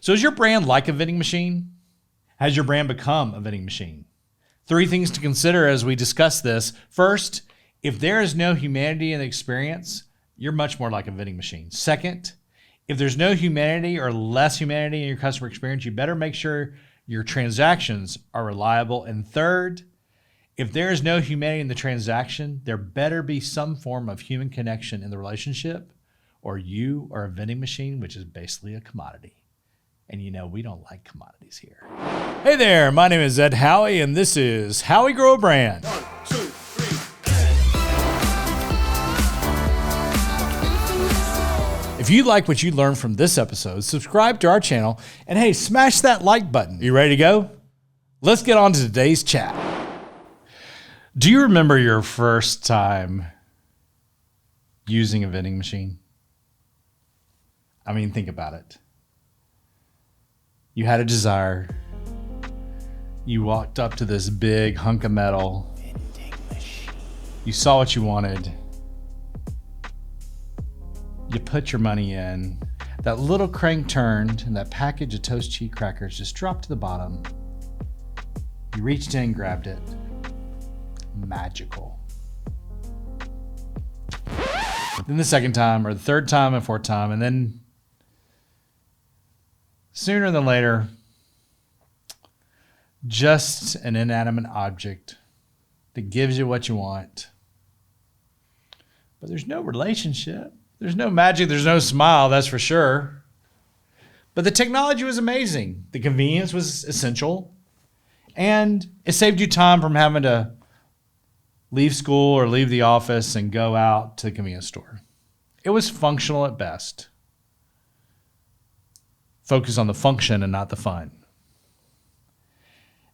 So is your brand like a vending machine? Has your brand become a vending machine? 3 things to consider as we discuss this. First, if there is no humanity in the experience, you're much more like a vending machine. Second, if there's no humanity or less humanity in your customer experience, you better make sure your transactions are reliable. And third, if there is no humanity in the transaction, there better be some form of human connection in the relationship, or you are a vending machine, which is basically a commodity. And you know, we don't like commodities here. Hey there, my name is Ed Howie, and this is How We Grow a Brand. 1, 2, 3. If you like what you learned from this episode, subscribe to our channel, and hey, smash that like button. You ready to go? Let's get on to today's chat. Do you remember your first time using a vending machine? I mean, think about it. You had a desire. You walked up to this big hunk of metal. Vending machine. You saw what you wanted. You put your money in. That little crank turned, and that package of toast cheese crackers just dropped to the bottom. You reached in and grabbed it. Magical. Then the second time, or the third time, and fourth time, and then sooner than later, just an inanimate object that gives you what you want. But there's no relationship. There's no magic. There's no smile, that's for sure. But the technology was amazing. The convenience was essential. And it saved you time from having to leave school or leave the office and go out to the convenience store. It was functional at best. Focus on the function and not the fun.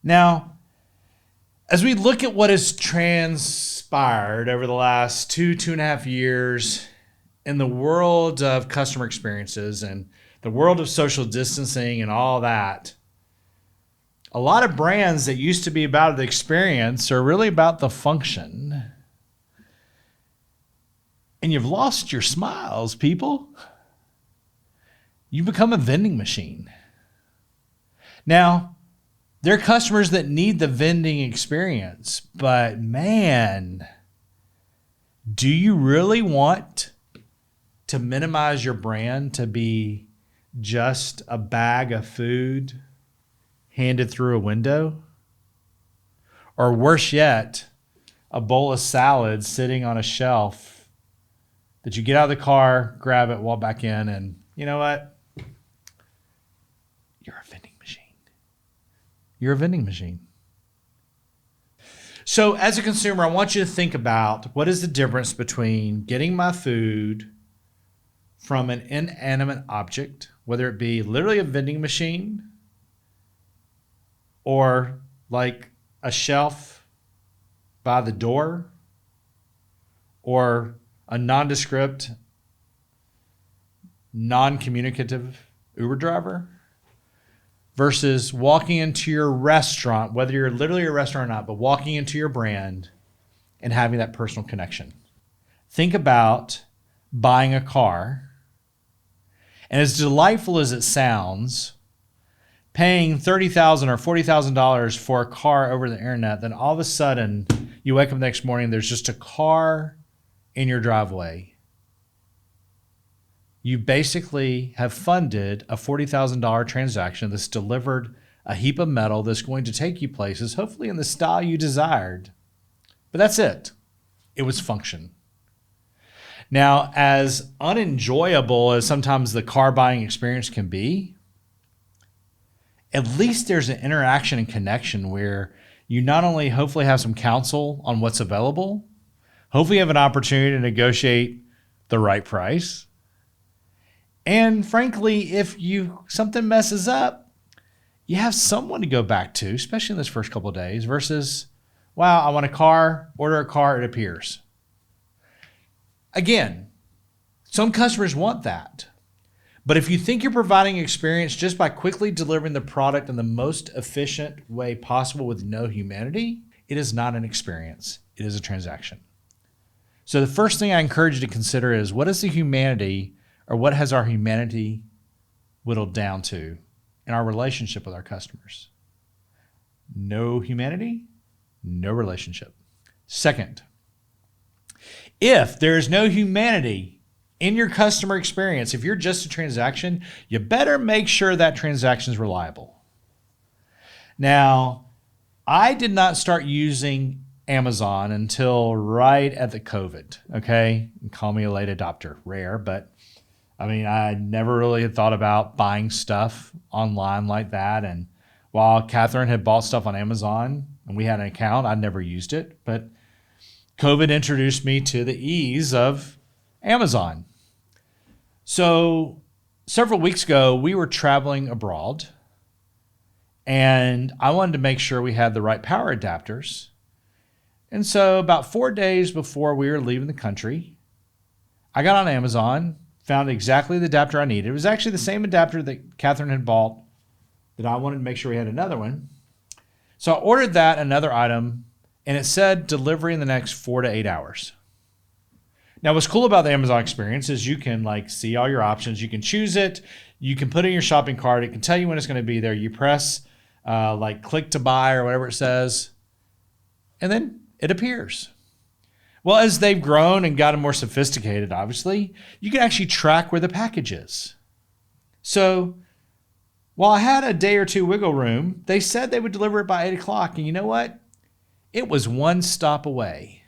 Now, as we look at what has transpired over the last 2.5 years in the world of customer experiences and the world of social distancing and all that, a lot of brands that used to be about the experience are really about the function. And you've lost your smiles, people. You become a vending machine. Now, there are customers that need the vending experience, but man, do you really want to minimize your brand to be just a bag of food handed through a window? Or worse yet, a bowl of salad sitting on a shelf that you get out of the car, grab it, walk back in, and you know what? You're a vending machine. You're a vending machine. So as a consumer, I want you to think about what is the difference between getting my food from an inanimate object, whether it be literally a vending machine or like a shelf by the door or a nondescript, non-communicative Uber driver, versus walking into your restaurant, whether you're literally a restaurant or not, but walking into your brand and having that personal connection. Think about buying a car, and as delightful as it sounds, paying $30,000 or $40,000 for a car over the internet, then all of a sudden you wake up the next morning, there's just a car in your driveway. You basically have funded a $40,000 transaction that's delivered a heap of metal that's going to take you places, hopefully in the style you desired. But that's it. It was function. Now, as unenjoyable as sometimes the car buying experience can be, at least there's an interaction and connection where you not only hopefully have some counsel on what's available, hopefully you have an opportunity to negotiate the right price. And frankly, if something messes up, you have someone to go back to, especially in this first couple of days, versus, wow, I want a car, order a car, it appears. Again, some customers want that. But if you think you're providing experience just by quickly delivering the product in the most efficient way possible with no humanity, it is not an experience. It is a transaction. So the first thing I encourage you to consider is, what is the humanity, or what has our humanity whittled down to in our relationship with our customers. No humanity, no relationship. Second, if there's no humanity in your customer experience, if you're just a transaction, you better make sure that transaction is reliable. Now, I did not start using Amazon until right at the COVID, okay? Call me a late adopter, rare, but I mean, I never really had thought about buying stuff online like that. And while Catherine had bought stuff on Amazon and we had an account, I never used it. But COVID introduced me to the ease of Amazon. So several weeks ago, we were traveling abroad and I wanted to make sure we had the right power adapters. And so about 4 days before we were leaving the country, I got on Amazon, found exactly the adapter I needed. It was actually the same adapter that Catherine had bought that I wanted to make sure we had another one. So I ordered that, another item, and it said delivery in the next 4 to 8 hours. Now, what's cool about the Amazon experience is you can see all your options. You can choose it. You can put it in your shopping cart. It can tell you when it's going to be there. You press click to buy or whatever it says, and then it appears. Well, as they've grown and gotten more sophisticated, obviously, you can actually track where the package is. So while I had a day or two wiggle room, they said they would deliver it by 8 o'clock. And you know what? It was one stop away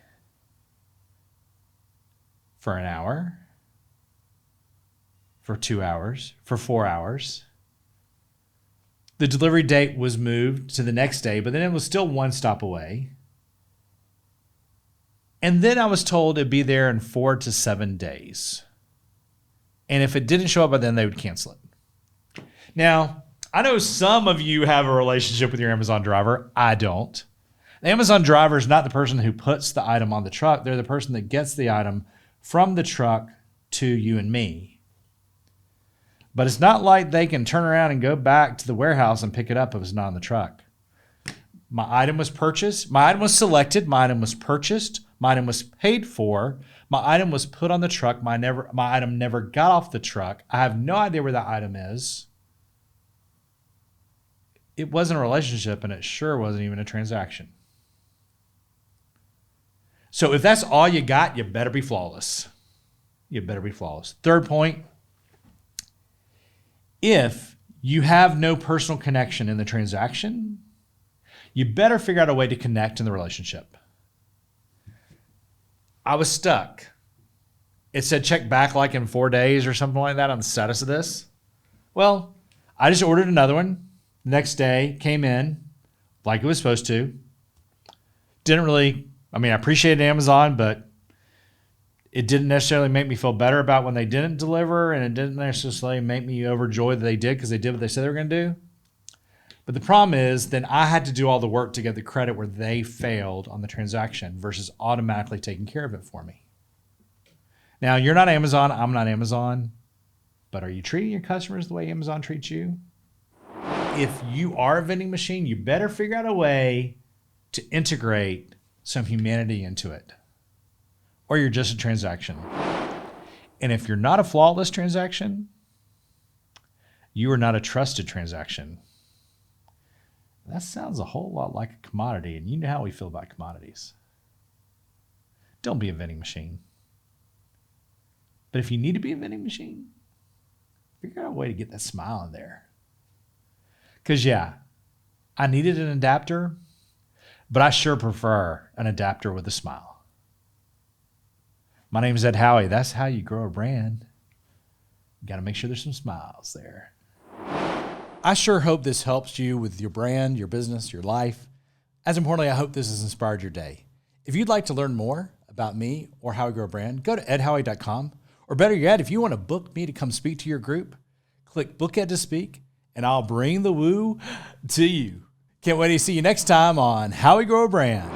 for an hour, for 2 hours, for 4 hours. The delivery date was moved to the next day, but then it was still one stop away. And then I was told it'd be there in 4 to 7 days. And if it didn't show up by then, they would cancel it. Now, I know some of you have a relationship with your Amazon driver. I don't. The Amazon driver is not the person who puts the item on the truck. They're the person that gets the item from the truck to you and me. But it's not like they can turn around and go back to the warehouse and pick it up if it's not on the truck. My item was purchased. My item was selected. My item was purchased. My item was paid for. My item was put on the truck. My item never got off the truck. I have no idea where that item is. It wasn't a relationship, and it sure wasn't even a transaction. So if that's all you got, you better be flawless. You better be flawless. Third point, if you have no personal connection in the transaction, you better figure out a way to connect in the relationship. I was stuck. It said check back in 4 days or something like that on the status of this. Well, I just ordered another one. The next day, came in like it was supposed to. I appreciated Amazon, but it didn't necessarily make me feel better about when they didn't deliver, and it didn't necessarily make me overjoyed that they did because they did what they said they were going to do. But the problem is then I had to do all the work to get the credit where they failed on the transaction versus automatically taking care of it for me. Now, you're not Amazon. I'm not Amazon. But are you treating your customers the way Amazon treats you? If you are a vending machine, you better figure out a way to integrate some humanity into it. Or you're just a transaction. And if you're not a flawless transaction, you are not a trusted transaction. That sounds a whole lot like a commodity, and you know how we feel about commodities. Don't be a vending machine. But if you need to be a vending machine, figure out a way to get that smile in there. Because, I needed an adapter, but I sure prefer an adapter with a smile. My name is Ed Howie. That's how you grow a brand. You got to make sure there's some smiles there. I sure hope this helps you with your brand, your business, your life. As importantly, I hope this has inspired your day. If you'd like to learn more about me or how I grow a brand, go to edhowie.com. Or better yet, if you want to book me to come speak to your group, click Book Ed to Speak, and I'll bring the woo to you. Can't wait to see you next time on How We Grow a Brand.